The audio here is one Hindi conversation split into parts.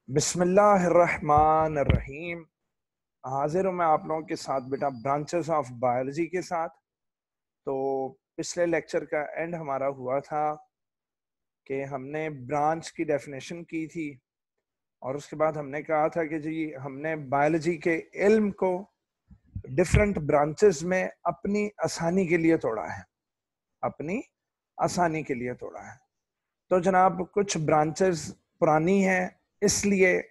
बिस्मिल्लाहिर्रहमानिर्रहीम। हाजिर हूँ मैं आप लोगों के साथ बेटा ब्रांचेस ऑफ बायोलॉजी के साथ। तो पिछले लेक्चर का एंड हमारा हुआ था कि हमने ब्रांच की डेफिनेशन की थी और उसके बाद हमने कहा था कि जी हमने बायोलॉजी के इल्म को डिफरेंट ब्रांचेस में अपनी आसानी के लिए तोड़ा है, अपनी आसानी के लिए तोड़ा है। तो जनाब कुछ ब्रांचेस पुरानी हैं, इसलिए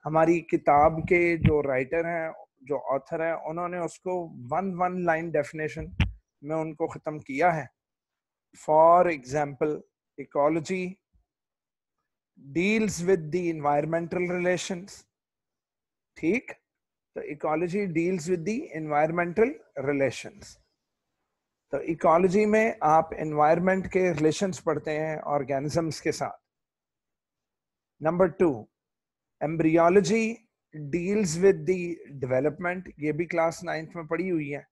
हमारी किताब के जो राइटर हैं, जो ऑथर हैं, उन्होंने उसको वन लाइन डेफिनेशन में उनको ख़त्म किया है। For example, ecology deals with the environmental relations. ठीक, तो ecology deals with the environmental relations. तो इकोलॉजी में आप एनवायरमेंट के रिलेशंस पढ़ते हैं ऑर्गेनिजम्स के साथ। Number 2, embryology deals with the development. ये भी क्लास 9th में पढ़ी हुई है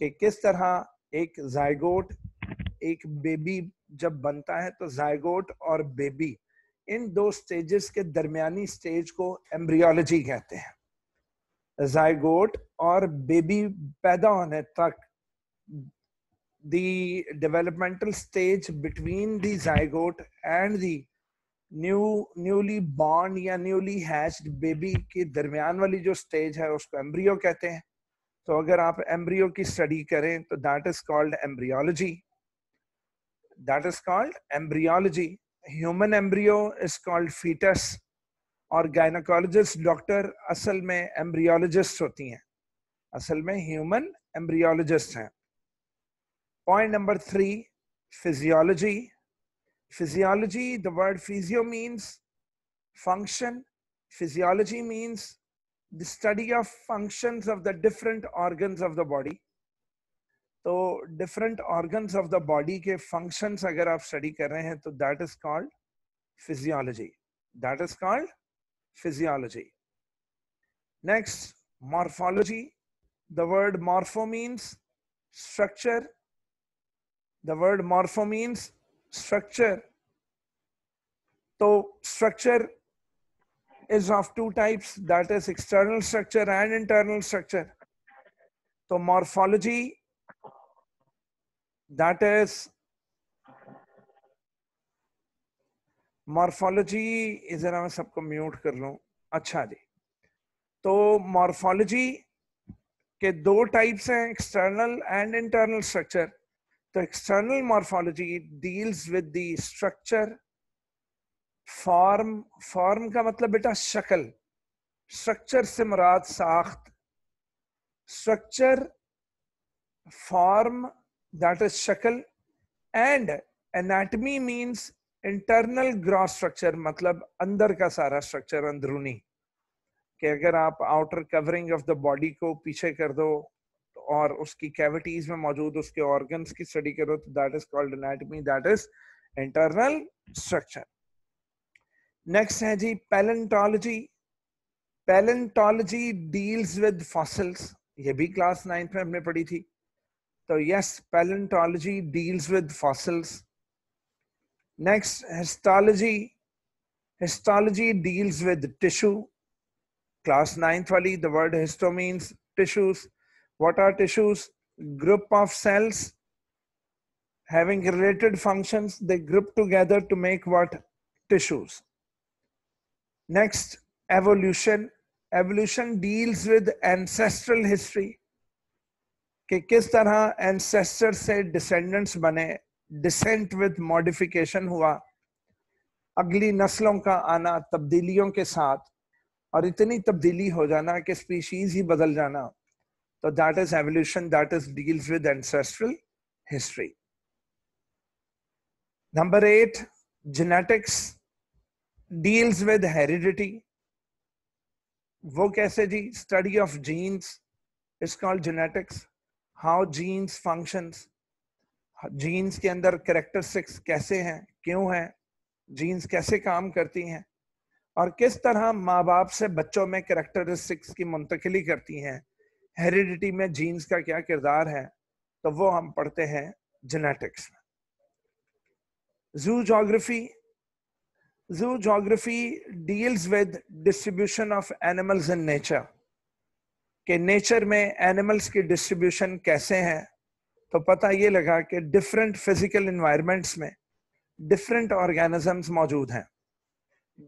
कि किस तरह एक जायगोट, एक बेबी जब बनता है तो जायगोट और बेबी, इन दो स्टेजेस के दरमियानी स्टेज को एम्ब्रियोलॉजी कहते हैं। जायगोट और बेबी पैदा होने तक the developmental stage between the zygote and the newly born या न्यूली हैच्ड बेबी के दरमियान वाली जो स्टेज है उसको एम्ब्रियो कहते हैं। तो अगर आप एम्ब्रियो की स्टडी करें तो that is called embryology, that is called embryology. Human embryo is called foetus और गायनोकोलॉजिस्ट डॉक्टर असल में एम्ब्रियोलॉजिस्ट होती हैं, असल में ह्यूमन एम्ब्रियोलॉजिस्ट हैं। Point number 3, physiology. Physiology, the word physio means function. Physiology means the study of functions of the different organs of the body. तो different organs of the body के functions अगर आप study कर रहे हैं तो that is called physiology. That is called physiology. Next, morphology. The word morpho means structure. The word morpho means structure. So structure is of two types, that is external structure and internal structure. So morphology, that is morphology, जरा मैं सबको म्यूट कर लूं। अच्छा जी, तो morphology के दो टाइप्स हैं, एक्सटर्नल एंड इंटरनल स्ट्रक्चर। तो external morphology deals with the structure, form. Form का मतलब बेटा शक्ल, स्ट्रक्चर से मुराद साख्त, स्ट्रक्चर, फॉर्म दैट इज शक्ल, and anatomy means internal gross structure, मतलब अंदर का सारा स्ट्रक्चर, अंदरूनी। कि अगर आप outer covering of the body को पीछे कर दो और उसकी कैविटीज में मौजूद उसके ऑर्गन्स की स्टडी करो तो that is called anatomy, that is internal structure. Next है जी palaeontology. Palaeontology deals with fossils, ये भी क्लास 9th में हमने पढ़ी थी। तो yes, palaeontology deals with fossils. Next histology. Histology deals with tissue, class 9th वाली। The word histo means tissues. What are tissues? Group of cells having related functions, they group together to make what? Tissues. Next, evolution. Evolution deals with ancestral history, कि किस तरह एंसेस्टर से डिसेंडेंट्स बने, डिसेंट विद मॉडिफिकेशन हुआ, अगली नस्लों का आना तब्दीलियों के साथ, और इतनी तब्दीली हो जाना कि स्पीशीज ही बदल जाना। तो that is evolution, that is deals with ancestral history. Number 8, genetics deals with heredity. वो कैसे जी? Study of genes is called genetics. How genes functions, genes के अंदर कैरेक्टरिस्टिक्स कैसे हैं, क्यों हैं, जीन्स कैसे काम करती हैं, और किस तरह माँ बाप से बच्चों में कैरेक्टरिस्टिक्स की मुंतकिली करती हैं, हेरिडिटी में जीन्स का क्या किरदार है, तो वो हम पढ़ते हैं जेनेटिक्स में। जू geography, Zoography deals with distribution of animals in nature, कि नेचर में एनिमल्स की डिस्ट्रीब्यूशन कैसे है। तो पता ये लगा कि डिफरेंट फिजिकल इन्वायरमेंट्स में डिफरेंट ऑर्गेनिजम्स मौजूद हैं।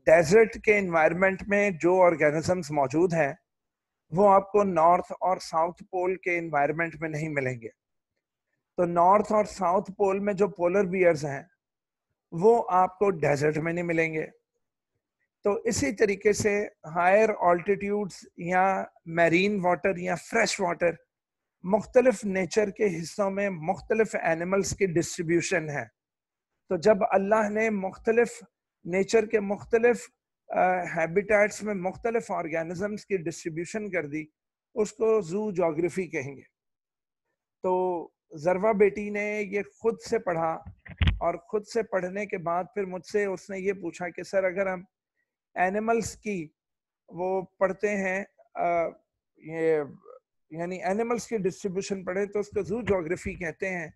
डेजर्ट के इन्वायरमेंट में जो ऑर्गेनिजम्स मौजूद हैं वो आपको नॉर्थ और साउथ पोल के इन्वायरमेंट में नहीं मिलेंगे। तो नॉर्थ और साउथ पोल में जो पोलर बियर्स हैं वो आपको डेजर्ट में नहीं मिलेंगे। तो इसी तरीके से हायर ऑल्टीट्यूड्स या मैरीन वाटर या फ्रेश वाटर, मुख्तलिफ नेचर के हिस्सों में मुख्तलिफ एनिमल्स की डिस्ट्रीब्यूशन है। तो जब अल्लाह ने मुख्तलिफ नेचर के मुख्तलिफ हैबिटेट्स में मुख्तलिफ ऑर्गेनिजम्स की डिस्ट्रीब्यूशन कर दी, उसको जू जोग्राफी कहेंगे। तो जरवा बेटी ने ये खुद से पढ़ा और खुद से पढ़ने के बाद फिर मुझसे उसने ये पूछा कि सर अगर हम एनिमल्स की वो पढ़ते हैं, ये यानी एनिमल्स की डिस्ट्रीब्यूशन पढ़े तो उसको जू जोग्राफी कहते हैं,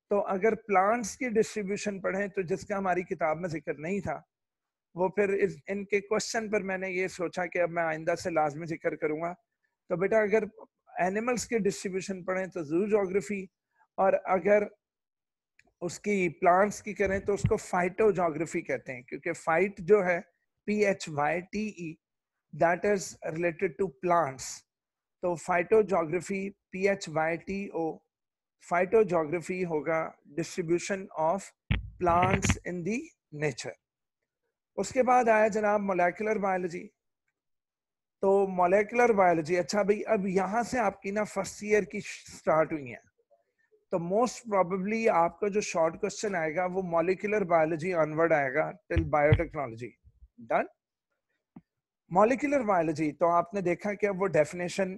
तो अगर प्लांट्स की डिस्ट्रीब्यूशन पढ़े तो जिसका हमारी किताब में जिक्र नहीं था, वो फिर इनके क्वेश्चन पर मैंने ये सोचा कि अब मैं आइंदा से लाजमी जिक्र करूंगा। तो बेटा अगर एनिमल्स की डिस्ट्रीब्यूशन पढ़े तो जू जोग्राफी, और अगर उसकी प्लांट्स की करें तो उसको फाइटो जोग्राफी कहते हैं, क्योंकि फाइट जो है PHYTE, that is related to plants. तो phyto geography PHYTO, phyto geography होगा distribution of plants in the nature. उसके बाद आया जनाब मोलेकुलर बायोलॉजी। तो मोलेकुलर बायोलॉजी, अच्छा भाई अब यहां से आपकी ना फर्स्ट ईयर की स्टार्ट हुई है, तो मोस्ट प्रोबेबली आपका जो शॉर्ट क्वेश्चन आएगा वो मॉलिक्यूलर बायोलॉजी ऑनवर्ड आएगा till biotechnology. Done. Molecular biology तो आपने देखा कि अब वो डेफिनेशन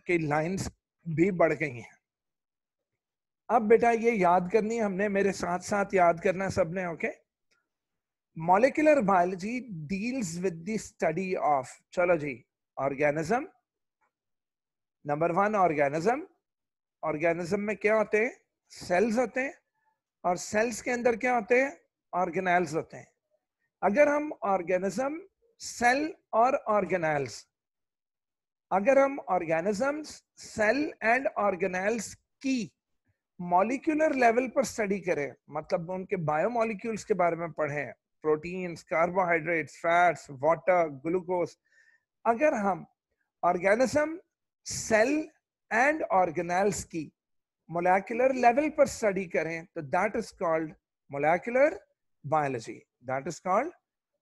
की लाइंस भी बढ़ गई हैं। अब बेटा ये याद करनी हमने, मेरे साथ साथ याद करना सबने, okay. Molecular biology deals with the study of, चलो जी, organism. Number one organism, organism में क्या होते हैं? सेल्स होते हैं, और सेल्स के अंदर क्या होते हैं? ऑर्गेनेल्स होते हैं। अगर हम ऑर्गेनिज्म, सेल और ऑर्गेनेल्स, अगर हम ऑर्गेनिजम्स, सेल एंड ऑर्गेनेल्स की मॉलिक्यूलर लेवल पर स्टडी करें, मतलब उनके बायोमॉलिक्यूल्स के बारे में पढ़ें, proteins, carbohydrates, fats, water, glucose, अगर हम ऑर्गेनिज्म, सेल एंड ऑर्गेनेल्स की मोलेकुलर लेवल पर स्टडी करें तो that is called molecular biology. That is called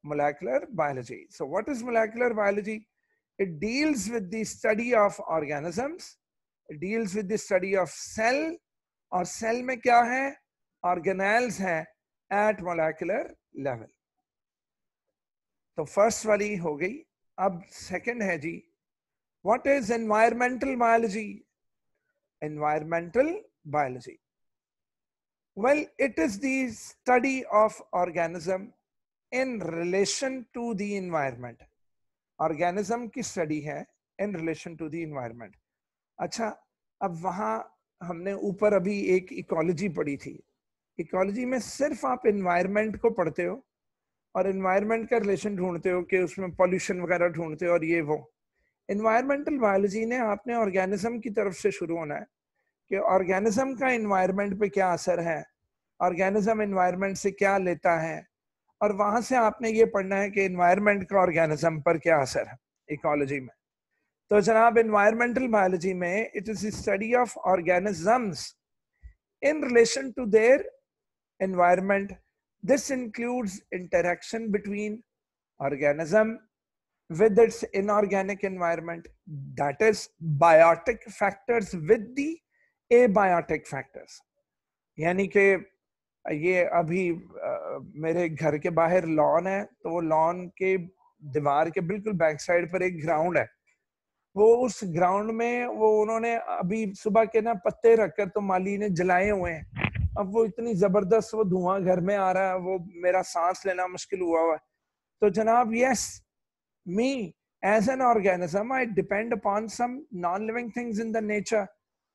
molecular biology. So what is molecular biology? It deals with the study of organisms, it deals with the study of cell, और सेल में क्या है? ऑर्गेनेल्स है एट मोलेकुलर लेवल। तो फर्स्ट वाली हो गई। अब सेकंड है जी, what is environmental biology? Environmental biology, well it is the study of organism in relation to the environment. Organism की स्टडी है in relation to the environment. अच्छा, अब वहां हमने ऊपर अभी एक इकोलॉजी पढ़ी थी। इकोलॉजी में सिर्फ आप इन्वायरमेंट को पढ़ते हो और इन्वायरमेंट का रिलेशन ढूंढते हो कि उसमें पॉल्यूशन वगैरह ढूंढते हो और ये वो। इन्वायरमेंटल बायोलॉजी ने आपने ऑर्गेनिज्म की तरफ से शुरू होना है कि ऑर्गेनिज्म का इन्वायरमेंट पे क्या असर है, ऑर्गेनिज्म इन्वायरमेंट से क्या लेता है, और वहां से आपने ये पढ़ना है कि इन्वायरमेंट का ऑर्गेनिज्म पर क्या असर है इकोलॉजी में। तो जनाब इन्वायरमेंटल बायोलॉजी में it is study of organisms in relation to their environment. This includes interaction between organism with its inorganic environment, that is biotic factors with the abiotic factors। यानी कि ये अभी मेरे घर के बाहर लॉन है, तो वो लॉन के दीवार के बिल्कुल बैक साइड पर एक ग्राउंड है। वो उस ग्राउंड में वो उन्होंने अभी सुबह के ना पत्ते रखकर तो माली ने जलाए हुए हैं। अब वो इतनी जबरदस्त वो धुआं घर में आ रहा है, वो मेरा सांस लेना मुश्किल हुआ है। तो जनाब yes, me as an organism, I depend upon some non-living things in the nature.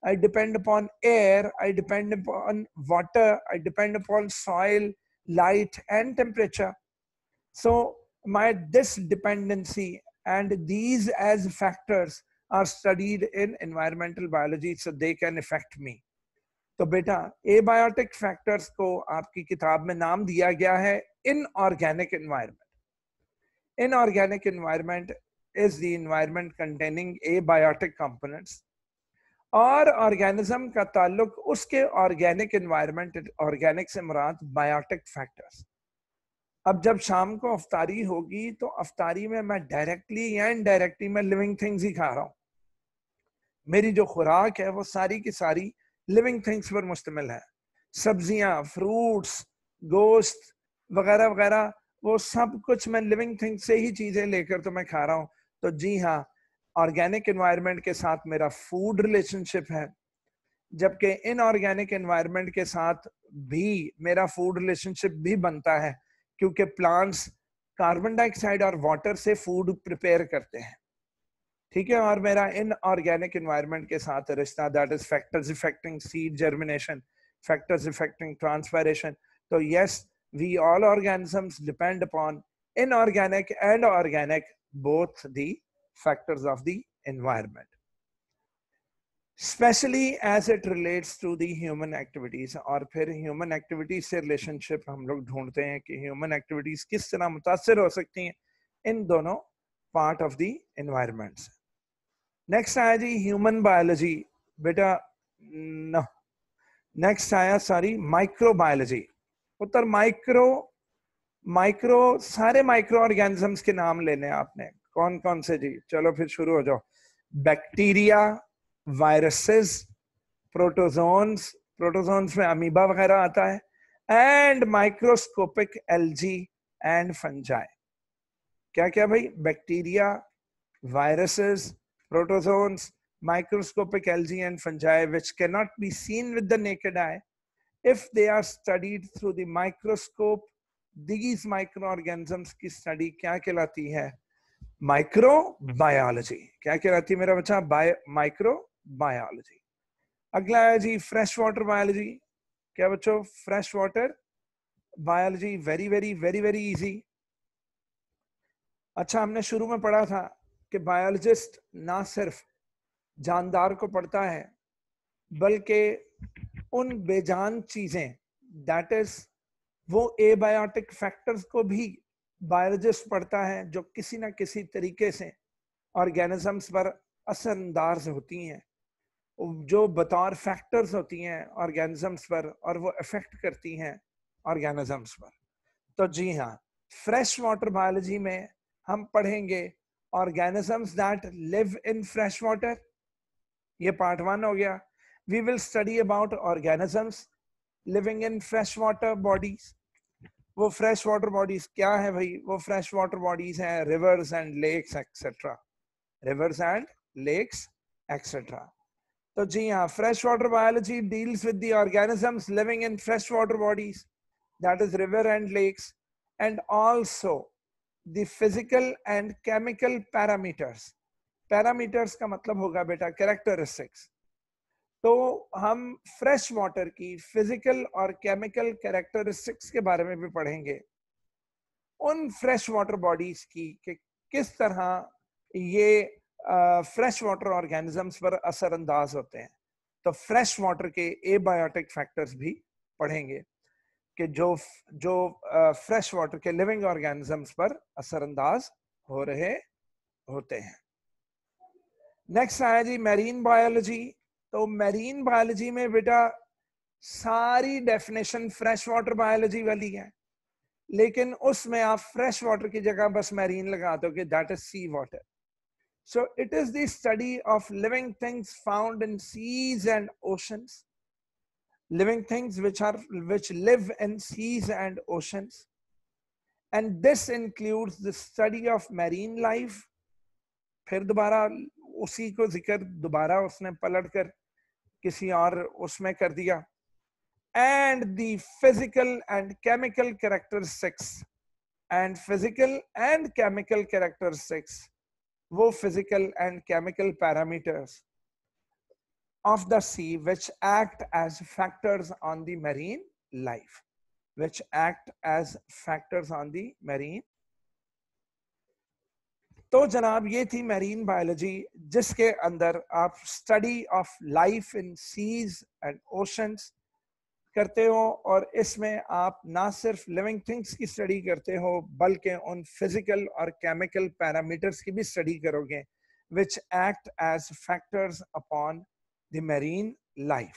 I depend upon air, I depend upon water, I depend upon soil, light and temperature. So my this dependency and these as factors are studied in environmental biology so they can affect me. तो बेटा एबायोटिक फैक्टर्स को आपकी किताब में नाम दिया गया है inorganic environment. Inorganic environment is the environment containing abiotic components. और ऑर्गेनिज्म का ताल्लुक उसके ऑर्गेनिक एनवायरनमेंट, ऑर्गेनिक से मुराद बायोटिक फैक्टर्स. अब जब शाम को अफ्तारी होगी तो अफ्तारी में मैं डायरेक्टली या इनडायरेक्टली मैं लिविंग थिंग्स ही खा रहा हूँ. मेरी जो खुराक है वो सारी की सारी लिविंग थिंग्स पर मुश्तमिल है. सब्जियां, फ्रूट्स, गोश्त वगैरह वगैरह, वो सब कुछ मैं लिविंग थिंग्स से ही चीजें लेकर तो मैं खा रहा हूँ. तो जी हाँ, ऑर्गेनिक एनवायरनमेंट के साथ मेरा फूड रिलेशनशिप है, जबकि इनऑर्गेनिक एनवायरनमेंट के साथ भी मेरा फूड रिलेशनशिप भी बनता है, क्योंकि प्लांट्स कार्बन डाइऑक्साइड और वाटर से फूड प्रिपेयर करते हैं. ठीक है. और मेरा इनऑर्गेनिक एनवायरनमेंट के साथ रिश्ता, that is factors affecting seed germination, factors affecting transpiration. तो yes, we all organisms depend upon inorganic and organic, both the factors of the environment, especially as it relates to the human activities. और फिर human activities से relationship हम लोग ढूंढते हैं कि human activities किस तरह मुतासिर हो सकती हैं इन दोनों part of the environment. Next आया जी ह्यूमन बायोलॉजी. बेटा no. नेक्स्ट आया सॉरी माइक्रोबायोलॉजी. उत्तर माइक्रो सारे माइक्रो ऑर्गेनिजम्स के नाम लेने आपने. कौन कौन से जी? चलो फिर शुरू हो जाओ. बैक्टीरिया, वायरसेस, प्रोटोजोन्स, प्रोटोजोन्स में अमीबा वगैरह आता है, and microscopic algae and fungi. क्या क्या भाई? Bacteria, viruses, protozoans, microscopic algae and fungi which cannot be seen with the naked eye. If they are studied through the microscope, these microorganisms की स्टडी क्या कहलाती है? माइक्रोबायोलॉजी. क्या कहलाती है मेरा बच्चा? माइक्रोबायोलॉजी. अगला है जी फ्रेश वाटर बायोलॉजी. क्या बच्चों? Fresh water biology very very very very easy. अच्छा, हमने शुरू में पढ़ा था कि बायोलॉजिस्ट ना सिर्फ जानदार को पढ़ता है बल्कि उन बेजान चीजें, दैट इज वो एबायोटिक फैक्टर्स को भी बायोलॉजिस्ट पढ़ता है जो किसी ना किसी तरीके से ऑर्गेनिजम्स पर असरअंदाज होती हैं, जो बतौर फैक्टर्स होती हैं ऑर्गेनिजम्स पर, और वो इफेक्ट करती हैं ऑर्गेनिजम्स पर. तो जी हाँ, फ्रेश वाटर बायोलॉजी में हम पढ़ेंगे organisms that live in fresh water. ये पार्ट 1 हो गया. We will study about organisms living in fresh water bodies. वो फ्रेश वाटर बॉडीज क्या है भाई? वो फ्रेश वाटर बॉडीज हैं rivers and lakes etcetera. Rivers and lakes etcetera. तो जी हाँ, fresh water biology deals with the organisms living in fresh water bodies, that is river and lakes, and also the physical and chemical parameters. Parameters का मतलब होगा बेटा कैरेक्टरिस्टिक्स. तो हम फ्रेश वाटर की फिजिकल और केमिकल कैरेक्टरिस्टिक्स के बारे में भी पढ़ेंगे, उन फ्रेश वाटर बॉडीज की कि किस तरह ये फ्रेश वाटर ऑर्गेनिजम्स पर असरअंदाज होते हैं. तो फ्रेश वाटर के एबायोटिक फैक्टर्स भी पढ़ेंगे कि जो फ्रेश वाटर के लिविंग ऑर्गेनिजम्स पर असरअंदाज हो रहे होते हैं. नेक्स्ट आया जी मैरीन बायोलॉजी. तो मैरीन बायोलॉजी में बेटा सारी डेफिनेशन फ्रेश वाटर बायोलॉजी वाली है, लेकिन उसमें आप फ्रेश वाटर की जगह बस मैरीन लगा दोगे, that is sea water. So it is the study of living things found in seas and oceans. living things which live in seas and oceans, and this includes the study of marine life. फिर दोबारा उसी को जिक्र दोबारा उसने पलट कर किसी और उसमें कर दिया. and the physical and chemical characteristics, and physical and chemical characteristics, वो physical and chemical parameters of the sea which act as factors on the marine life, which act as factors on the marine तो जनाब ये थी मैरीन बायोलॉजी, जिसके अंदर आप study of life in seas and oceans करते हो, और इसमें आप ना सिर्फ लिविंग थिंग्स की स्टडी करते हो बल्कि उन फिजिकल और केमिकल पैरामीटर्स की भी स्टडी करोगे which act as factors upon the marine life.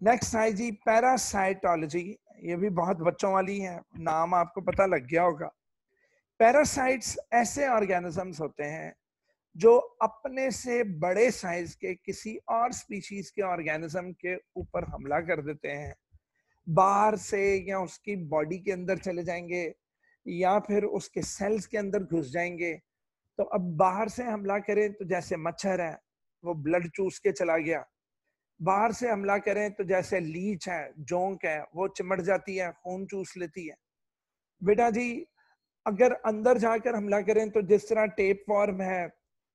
Next है जी पैरासाइटोलॉजी। ये भी बहुत बच्चों वाली है, नाम आपको पता लग गया होगा। पैरासाइट्स ऐसे ऑर्गेनिजम्स होते हैं जो अपने से बड़े साइज के किसी और स्पीशीज के ऑर्गेनिज्म के ऊपर हमला कर देते हैं, बाहर से, या उसकी बॉडी के अंदर चले जाएंगे या फिर उसके सेल्स के अंदर घुस जाएंगे। तो अब बाहर से हमला करें तो जैसे मच्छर है वो ब्लड चूस के चला गया, बाहर से हमला करें तो जैसे लीच है, जोंक है, वो चिमट जाती है, खून चूस लेती है। बेटा जी अगर अंदर जाकर हमला करें तो जिस तरह टेप फॉर्म है,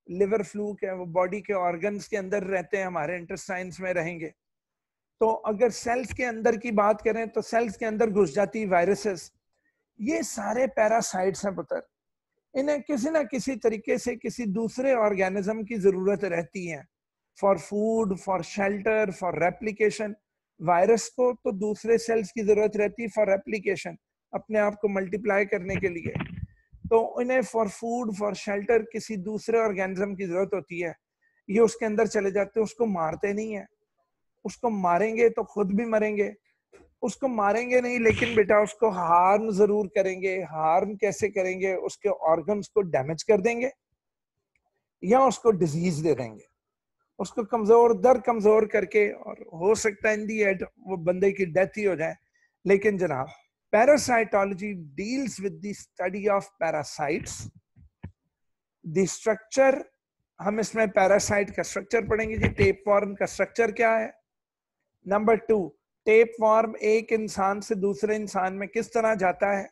लिवर फ्लूक है, वो बॉडी के ऑर्गन्स के अंदर रहते हैं, हमारे इंटेस्टाइन्स में रहेंगे। तो अगर सेल्स के अंदर की बात करें तो सेल्स के अंदर घुस जाती वायरसेस। ये सारे पैरासाइट्स हैं पुत्र। इन्हें किसी ना किसी तरीके से किसी दूसरे ऑर्गेनिज्म की जरूरत रहती है for food, for shelter, for replication. Virus को तो दूसरे सेल्स की जरूरत रहती है फॉर रेप्लिकेशन, अपने आप को मल्टीप्लाई करने के लिए। तो इन्हें फॉर फूड, फॉर शेल्टर किसी दूसरे ऑर्गेनिज्म की जरूरत होती है। ये उसके अंदर चले जाते हैं, उसको मारते नहीं है। उसको मारेंगे तो खुद भी मरेंगे। उसको मारेंगे नहीं, लेकिन बेटा उसको हार्म जरूर करेंगे। हार्म कैसे करेंगे? उसके ऑर्गन्स को डैमेज कर देंगे या उसको डिजीज दे देंगे, उसको कमजोर दर कमजोर करके, और हो सकता है इन दी एंड वो बंदे की डेथ ही हो जाए। लेकिन जनाब parasitology deals with the study of parasites. The structure, हम इसमें पैरासाइट का स्ट्रक्चर पढ़ेंगे जी। टेप फॉर्म का स्ट्रक्चर क्या है? नंबर 2, टेप फॉर्म एक इंसान से दूसरे इंसान में किस तरह जाता है?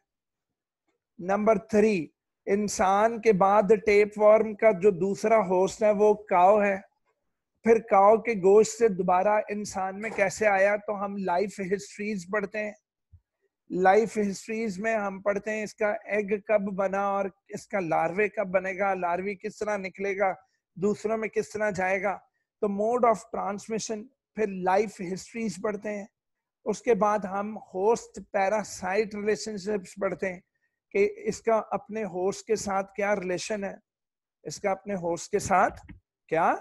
नंबर 3, इंसान के बाद टेप फॉर्म का जो दूसरा होस्ट है वो काव है, फिर काव के गोश्त से दोबारा इंसान में कैसे आया? तो हम लाइफ हिस्ट्रीज पढ़ते हैं। लाइफ हिस्ट्रीज में हम पढ़ते हैं इसका एग कब बना और इसका लार्वे कब बनेगा, लार्वी किस तरह निकलेगा, दूसरों में किस तरह जाएगा। तो मोड ऑफ ट्रांसमिशन, फिर लाइफ हिस्ट्रीज पढ़ते हैं। उसके बाद हम होस्ट पैरासाइट रिलेशनशिप्स पढ़ते हैं कि इसका अपने होस्ट के साथ क्या रिलेशन है, इसका अपने होस्ट के साथ क्या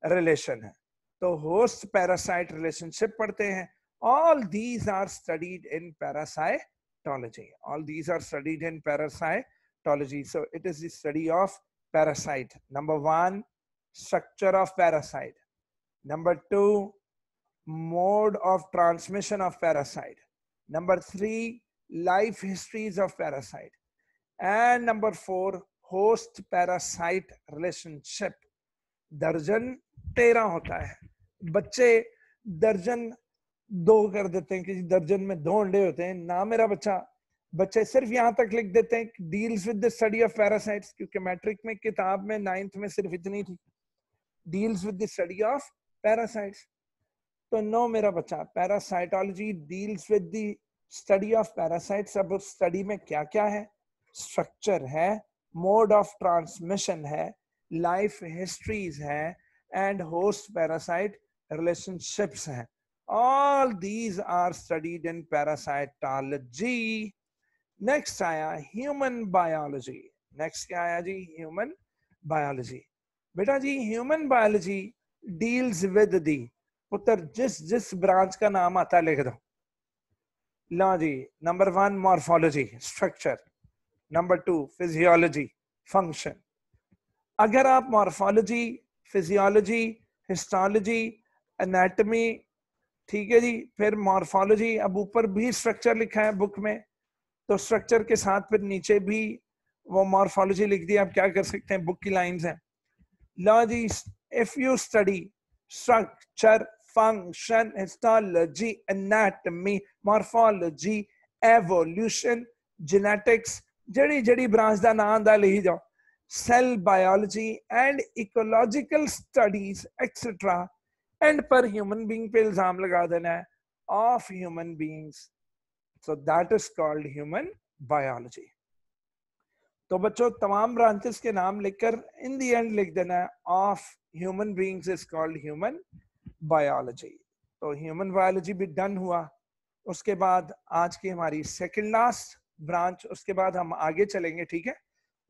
रिलेशन है। तो होस्ट पैरासाइट रिलेशनशिप पढ़ते हैं। All these are studied in parasitology. All these are studied in parasitology. So it is the study of parasite. Number 1, structure of parasite. Number 2, mode of transmission of parasite. Number 3, life histories of parasite. And number 4, host parasite relationship. दर्जन 13 होता है। बच्चे दर्जन 2 कर देते हैं, किसी दर्जन में 2 अंडे होते हैं ना मेरा बच्चा। बच्चे सिर्फ यहां तक लिख देते हैं deals with the study of parasites, क्योंकि मैट्रिक में किताब में 9th में सिर्फ इतनी थी, deals with the study of parasites. तो नो मेरा बच्चा, parasitology deals with the study of parasites. अब उस स्टडी में क्या क्या है? स्ट्रक्चर है, मोड ऑफ ट्रांसमिशन है, लाइफ हिस्ट्रीज है, एंड होस्ट पैरासाइट रिलेशनशिप्स हैं। All these are studied in parasitology. Next आया human biology. Next क्या आया जी? Human biology. बेटा जी human biology deals with the, पुत्र जिस ब्रांच का नाम आता है लिख दो। लो जी, number 1 morphology structure, number 2 physiology function. अगर आप मॉर्फोलॉजी, फिजियोलॉजी, हिस्टोलॉजी, एनाटॉमी, ठीक है जी, फिर मॉर्फोलॉजी, अब ऊपर भी स्ट्रक्चर लिखा है बुक में, तो स्ट्रक्चर के साथ फिर नीचे भी वो मॉर्फोलॉजी लिख दी। आप क्या कर सकते हैं, बुक की लाइंस हैं। लो जी, if you study structure, function, histology, anatomy, morphology, evolution, genetics, जड़ी जड़ी ब्रांच दा नाम दा लिखी जाओ, cell biology and ecological studies etcetera, and पर ह्यूमन बीइंग पे इल्जाम लगा देना है of human beings, so that is called human biology. तो बच्चों तमाम ब्रांचेस के नाम लिखकर इन दी एंड लिख देना है of human beings is called human biology. तो ह्यूमन बायोलॉजी भी डन हुआ। उसके बाद आज की हमारी सेकंड लास्ट ब्रांच, उसके बाद हम आगे चलेंगे, ठीक है।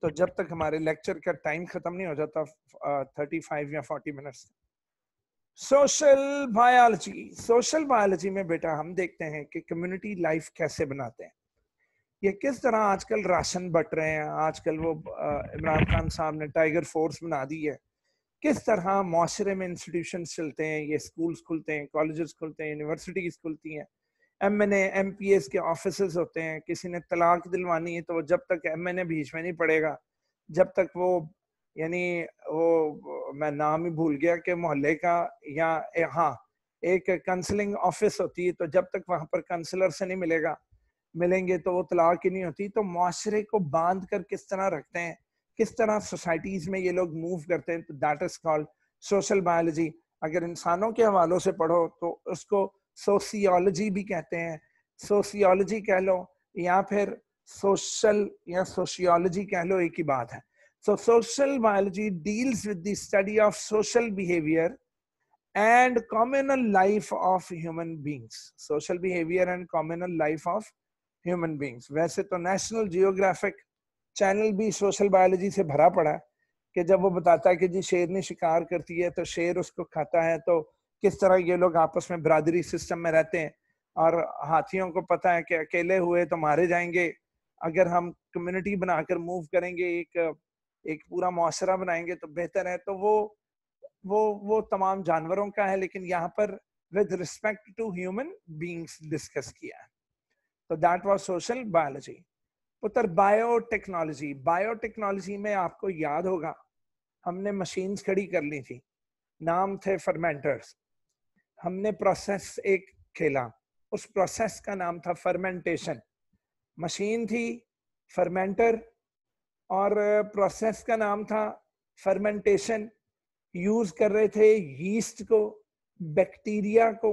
तो जब तक हमारे लेक्चर का टाइम खत्म नहीं हो जाता 35 या 40 minutes. Social biology. Social biology में बेटा हम देखते हैं कि कम्युनिटी लाइफ कैसे बनाते हैं, ये किस तरह आजकल राशन बट रहे हैं, आजकल वो इमरान खान साहब ने टाइगर फोर्स बना दी है, किस तरह माशरे में इंस्टीट्यूशन चलते हैं, ये स्कूल्स खुलते हैं, कॉलेजेस खुलते हैं, यूनिवर्सिटीज खुलती हैं, MNA MPS के ऑफिसेज होते हैं, किसी ने तलाक दिलवानी है तो जब तक MNA बीच में नहीं पड़ेगा, जब तक वो यानी वो मैं नाम ही भूल गया कि मोहल्ले का या हाँ एक काउंसलिंग ऑफिस होती है, तो जब तक वहां पर काउंसलर से नहीं मिलेंगे तो वो तलाक ही नहीं होती। तो माशरे को बांध कर किस तरह रखते हैं, किस तरह सोसाइटीज में ये लोग मूव करते हैं, तो that is called social biology. अगर इंसानों के हवालों से पढ़ो तो उसको सोशियोलॉजी भी कहते हैं, सोशियोलॉजी कह लो या फिर सोशल या सोशियोलॉजी कह लो, एक ही बात है। So social biology deals with the study of social behavior and communal life of human beings. Social behavior and communal life of human beings. वैसे तो नेशनल जियोग्राफिक चैनल भी सोशल बायोलॉजी से भरा पड़ा है कि जब वो बताता है कि जी शेरनी शिकार करती है तो शेर उसको खाता है, तो किस तरह ये लोग आपस में बरादरी सिस्टम में रहते हैं, और हाथियों को पता है कि अकेले हुए तो मारे जाएंगे, अगर हम कम्युनिटी बनाकर मूव करेंगे, एक पूरा मुआशरा बनाएंगे तो बेहतर है। तो वो तमाम जानवरों का है, लेकिन यहाँ पर with respect to human beings discuss किया है। तो दैट वाज सोशल बायोलॉजी। पुत्र बायोटेक्नोलॉजी। बायोटेक्नोलॉजी में आपको याद होगा हमने मशीन्स खड़ी कर ली थी, नाम थे फर्मेंटर्स। हमने प्रोसेस एक खेला, उस प्रोसेस का नाम था फर्मेंटेशन। मशीन थी फर्मेंटर और प्रोसेस का नाम था फर्मेंटेशन। यूज कर रहे थे यीस्ट को, बैक्टीरिया को,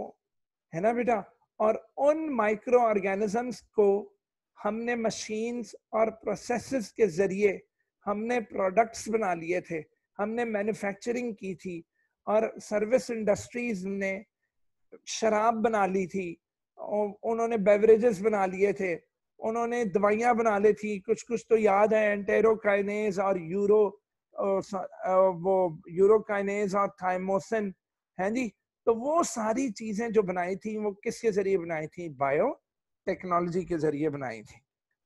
है ना बेटा। और उन माइक्रो ऑर्गेनिजम्स को हमने मशीन्स और प्रोसेसेस के जरिए हमने प्रोडक्ट्स बना लिए थे, हमने मैन्युफैक्चरिंग की थी, और सर्विस इंडस्ट्रीज ने शराब बना ली थी, उन्होंने बेवरेजेस बना लिए थे, उन्होंने दवाइयां बना ली थी, कुछ तो याद है, एंटेरोकाइनेज और वो यूरोकाइनेज और थाइमोसिन, हैं जी। तो वो सारी चीजें जो बनाई थी वो किसके जरिए बनाई थी? बायोटेक्नोलॉजी के जरिए बनाई थी।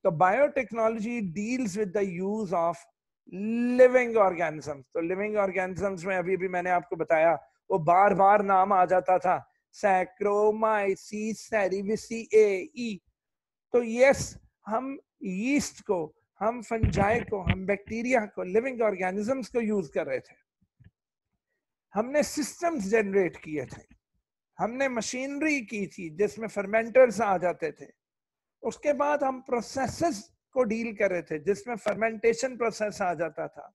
तो biotechnology deals with the use of living organisms. तो लिविंग ऑर्गेनिजम्स में अभी भी मैंने आपको बताया वो बार बार नाम आ जाता था, सैक्रोमाइसीस सेरेविसिएई। तो यस, हम यीस्ट को, हम फंजाई को, हम बैक्टीरिया को, लिविंग ऑर्गेनिजम्स को यूज कर रहे थे। हमने सिस्टम्स जनरेट किए थे, हमने मशीनरी की थी जिसमें फर्मेंटर्स आ जाते थे। उसके बाद हम प्रोसेसेस को डील कर रहे थे जिसमें फर्मेंटेशन प्रोसेस आ जाता था।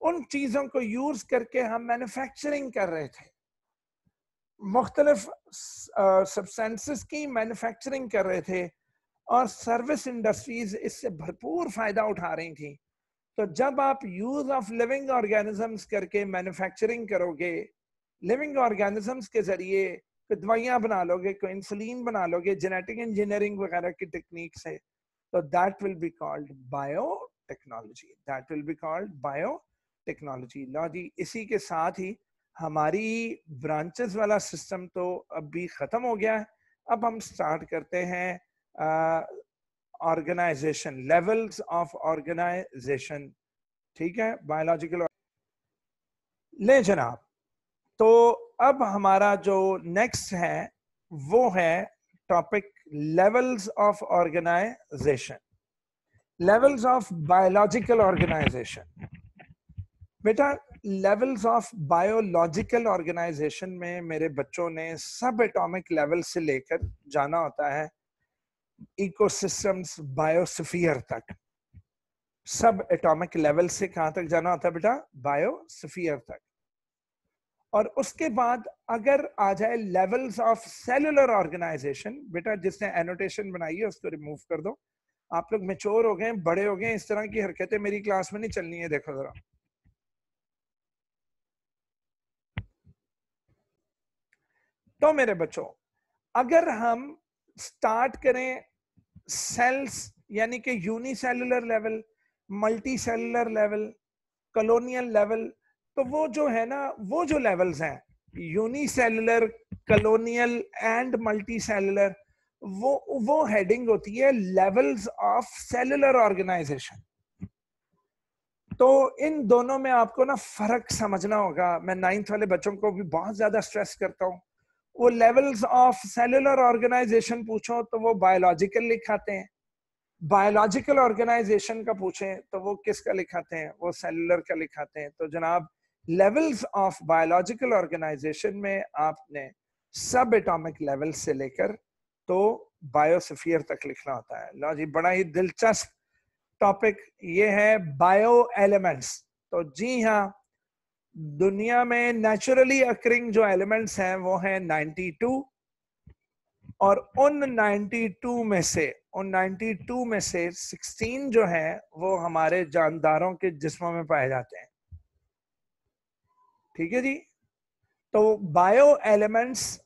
उन चीजों को यूज करके हम मैन्युफैक्चरिंग कर रहे थे, मुख्तलिफ सब्सटेंसेस की मैन्युफैक्चरिंग कर रहे थे, और सर्विस इंडस्ट्रीज इससे भरपूर फायदा उठा रही थी। तो जब आप यूज ऑफ लिविंग ऑर्गेनिजम्स करके मैन्युफैक्चरिंग करोगे, लिविंग ऑर्गेनिजम्स के जरिए कोई दवाइयां बना लोगे, कोई इंसुलिन बना लोगे जेनेटिक इंजीनियरिंग वगैरह की टेक्निक से, तो that will be called biotechnology. That will be called biotechnology. लो जी, इसी के साथ ही हमारी ब्रांचेस वाला सिस्टम तो अभी खत्म हो गया है। अब हम स्टार्ट करते हैं ऑर्गेनाइजेशन, लेवल्स ऑफ ऑर्गेनाइजेशन, ठीक है, बायोलॉजिकल। ले जनाब, तो अब हमारा जो नेक्स्ट है वो है topic levels of organisation, levels of biological organisation. बेटा लेवल्स ऑफ बायोलॉजिकल ऑर्गेनाइजेशन में मेरे बच्चों ने सब एटॉमिक लेवल से लेकर जाना होता है इकोसिस्टम्स बायोस्फीयर तक। सब एटॉमिक लेवल से कहां तक जाना होता है बेटा? बायोस्फीयर तक। और उसके बाद अगर आ जाए लेवल्स ऑफ सेलुलर ऑर्गेनाइजेशन, बेटा जिसने एनोटेशन बनाई है उसको रिमूव कर दो, आप लोग मैच्योर हो गए, बड़े हो गए, इस तरह की हरकतें मेरी क्लास में नहीं चलनी है। देखो जरा, तो मेरे बच्चों, अगर हम स्टार्ट करें सेल्स यानी कि unicellular level, multi cellular level, colonial level, तो वो जो है ना, वो जो लेवल्स हैं unicellular, colonial and multi cellular, वो हेडिंग होती है लेवल्स ऑफ सेलुलर ऑर्गेनाइजेशन। तो इन दोनों में आपको ना फर्क समझना होगा। मैं 9th वाले बच्चों को भी बहुत ज्यादा स्ट्रेस करता हूँ। वो लेवल्स ऑफ सेलुलर ऑर्गेनाइजेशन पूछो तो वो बायोलॉजिकल लिखाते हैं, बायोलॉजिकल ऑर्गेनाइजेशन का पूछें तो वो किसका लिखाते हैं, वो सेलुलर का लिखाते हैं। तो जनाब, लेवल्स ऑफ बायोलॉजिकल ऑर्गेनाइजेशन में आपने सब एटॉमिक लेवल से लेकर तो बायोस्फीयर तक लिखना होता है। लो जी, बड़ा ही दिलचस्प टॉपिक ये है, बायो एलिमेंट्स। तो जी हाँ, दुनिया में नेचुरली अकरिंग जो एलिमेंट्स हैं वो हैं 92, और उन 92 में से 16 जो है वो हमारे जानदारों के जिस्मों में पाए जाते हैं। ठीक है जी। तो बायो एलिमेंट्स,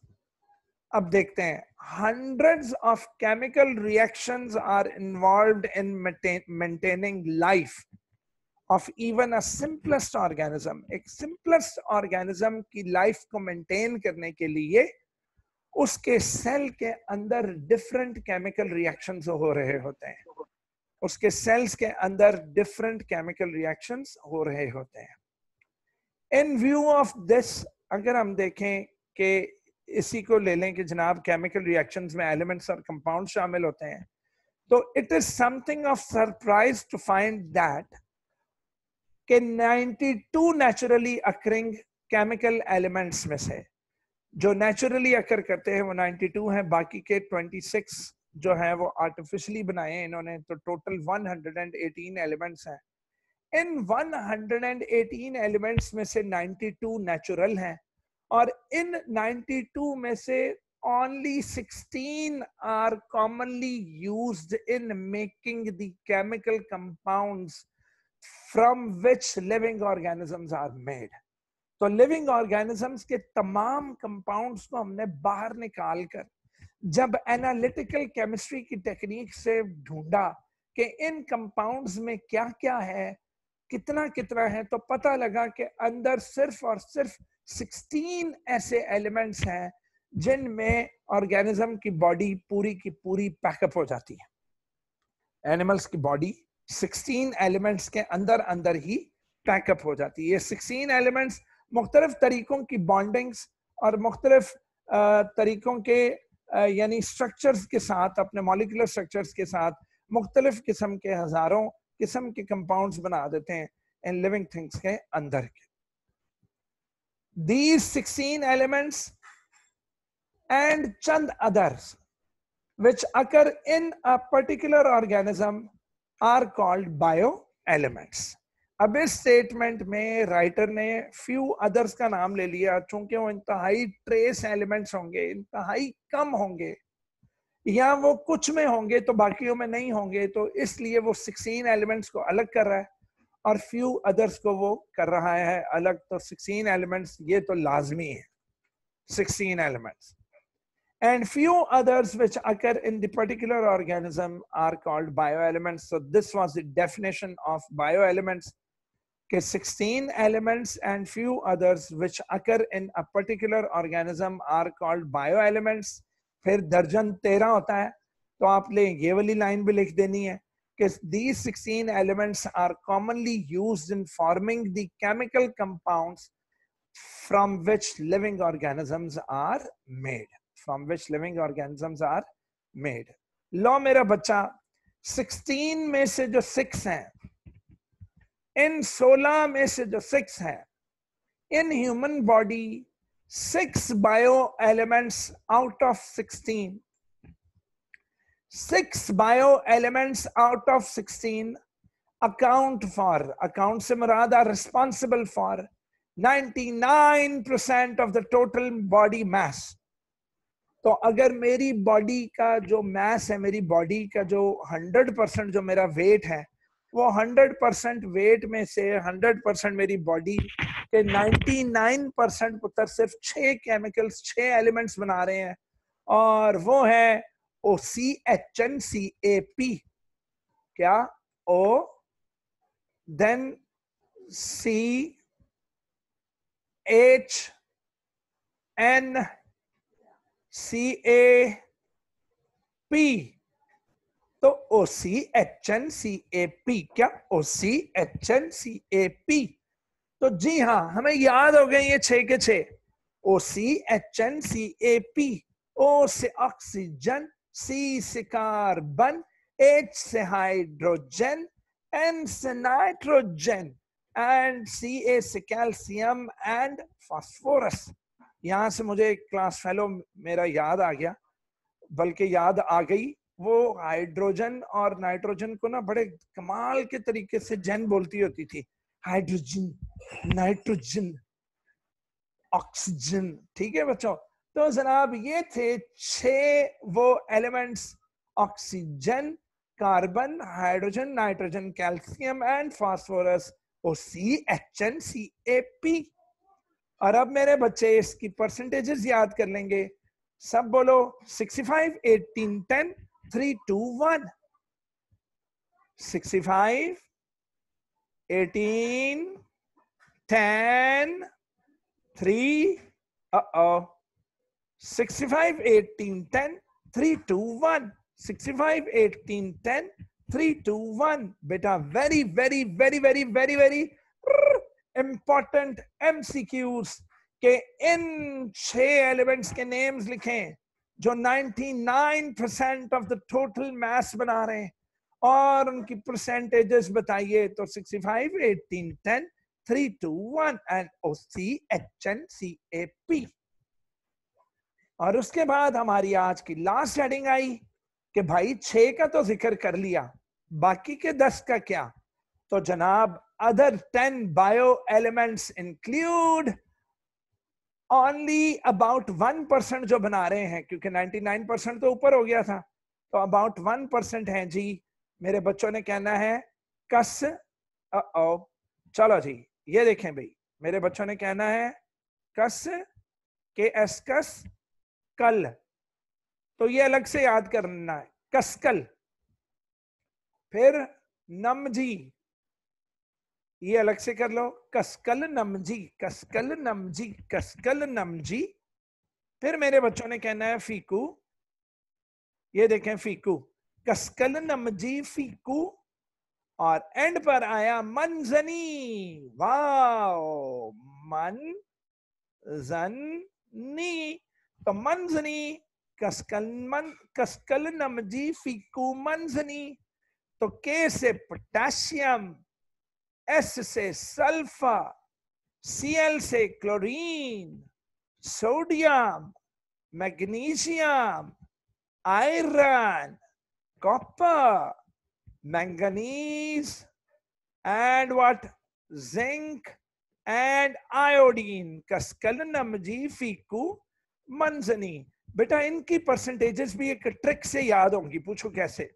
अब देखते हैं, hundreds of chemical reactions are involved in maintaining life of even a simplest organism। एक simplest organism की लाइफ को मेंटेन करने के लिए उसके सेल के अंदर डिफरेंट केमिकल रिएक्शंस हो रहे होते हैं, उसके सेल्स के अंदर डिफरेंट केमिकल रिएक्शंस हो रहे होते हैं। इन व्यू ऑफ दिस, अगर हम देखें कि इसी को ले लें कि जनाब केमिकल रिएक्शंस में एलिमेंट्स और कंपाउंड शामिल होते हैं, तो it is something of surprise to find that कि 92 नेचुरली अकरिंग केमिकल एलिमेंट्स में से जो नेचुरली अकर करते हैं वो 92 हैं, बाकी के 26 जो है वो आर्टिफिशियली बनाए हैं इन्होंने। तो टोटल 118 एलिमेंट्स हैं। इन 118 एलिमेंट्स में से 92 नेचुरल हैं, और इन 92 में से only 16 are commonly used in making the chemical compounds from which living organisms are made। तो लिविंग ऑर्गेनिजम्स के तमाम कंपाउंड्स को हमने बाहर निकाल कर जब एनालिटिकल केमिस्ट्री की टेक्निक से ढूंढा कि इन कंपाउंड्स में क्या क्या है, कितना कितना है, तो पता लगा कि अंदर सिर्फ और सिर्फ 16 ऐसे एलिमेंट्स हैं जिनमें ऑर्गेनिज्म की बॉडी पूरी की पूरी पैकअप हो जाती है। एनिमल्स की बॉडी 16 एलिमेंट्स के अंदर अंदर ही पैकअप हो जाती है। ये 16 एलिमेंट्स मुख्तलिफ तरीकों की बॉन्डिंग्स और मुख्तलिफ तरीकों के यानी स्ट्रक्चर्स के साथ, अपने मॉलिक्यूलर स्ट्रक्चर्स के साथ मुख्तलिफ किस्म के हजारों किस्म के कंपाउंड्स बना देते हैं इन लिविंग थिंग्स के अंदर के। These 16 elements and chand others which occur in a particular organism are called bioelements। अब इस स्टेटमेंट में राइटर ने फ्यू अदर्स का नाम ले लिया, चूंकि वो इंतहाई ट्रेस एलिमेंट्स होंगे, इंतहाई कम होंगे, या वो कुछ में होंगे तो बाकियों में नहीं होंगे, तो इसलिए वो 16 एलिमेंट्स को अलग कर रहा है और फ्यू अदर्स को वो कर रहा है अलग। तो 16 एलिमेंट्स ये तो लाजमी है, 16 elements, and few others which occur in the particular organism are called bioelements। So this was the definition of bioelements, कि 16 elements and few others which occur in a particular organism are called bioelements। फिर दर्जन 13 होता है, तो आपने ये वाली लाइन भी लिख देनी है कि these 16 elements are commonly used in forming the chemical compounds from which living organisms are made। From which living organisms are made। लो मेरा बच्चा, 16 में से जो 6 हैं, इन 16 में से जो 6 हैं, in human body 6 bioelements out of 16, 6 bioelements out of 16 account से मुराद are responsible for 99% of the total body mass। तो अगर मेरी बॉडी का जो मास है, मेरी बॉडी का जो 100% जो मेरा वेट है, वो 100% वेट में से 100% मेरी बॉडी के 99% पुत्र सिर्फ 6 केमिकल्स, 6 एलिमेंट्स बना रहे हैं, और वो है OCHNCAP. क्या? O, then CHNCAP. तो OCHNCAP. क्या? OCHNCAP. तो जी हाँ, हमें याद हो गए ये 6 के 6. OCHNCAP. O से ऑक्सीजन, C से कार्बन, H से हाइड्रोजन, N से नाइट्रोजन, एंड Ca से कैल्शियम एंड फास्फोरस. यहां से मुझे एक क्लास फेलो मेरा याद आ गया, बल्कि याद आ गई. वो हाइड्रोजन और नाइट्रोजन को ना बड़े कमाल के तरीके से जेन बोलती होती थी. Hydrogen, nitrogen, oxygen. ठीक है बच्चों. तो जनाब ये थे 6 वो elements: oxygen, carbon, hydrogen, nitrogen, calcium and phosphorus. OCHNCAP. और अब मेरे बच्चे इसकी परसेंटेजेस याद कर लेंगे. सब बोलो. 65, 18, 10, 3, 2, 1. 65, 18, 10, 3. 65, 18, 10, 3, 2, 1. 65, 18, 10, 3, 2, 1. बेटा very very very very very very important MCQs के इन 6 एलिमेंट्स के नेम्स लिखें जो 99% ऑफ द टोटल मास बना रहे हैं, और उनकी परसेंटेजेस बताइए. तो 65, 18, 10, 3, 2, 1 एंड OCHNCAP. और उसके बाद हमारी आज की लास्ट हेडिंग आई कि भाई 6 का तो जिक्र कर लिया, बाकी के 10 का क्या? तो जनाब other 10 bio elements include only about 1% जो बना रहे हैं, क्योंकि 99% तो ऊपर हो गया था, तो अबाउट 1% है जी. मेरे बच्चों ने कहना है कस. चलो जी, ये देखें भाई, मेरे बच्चों ने कहना है कस, KS कस, कल. तो ये अलग से याद करना है, कसकल. फिर नमजी, ये अलग से कर लो, कसकल नमजी, कसकल नमजी, कसकल नमजी. फिर मेरे बच्चों ने कहना है फीकू. ये देखें फीकू, कसकल नमजी फीकू. और एंड पर आया मंजनी. वाओ, मंजनी. तो मंजनी, कसकल नमजी फीकू मंजनी. तो के से पोटेशियम, S से सल्फर, Cl से chlorine, sodium, magnesium, iron, copper, manganese and what, zinc and iodine. कसकल नमजी फीकू मंजनी. बेटा इनकी परसेंटेजेस भी एक ट्रिक से याद होंगी. पूछो कैसे?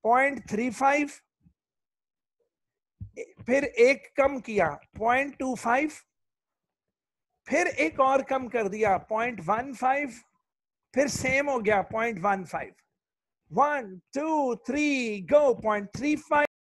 0.35, फिर एक कम किया 0.25, फिर एक और कम कर दिया 0.15, फिर सेम हो गया 0.15. 1, 2, 3 गो. 0.35,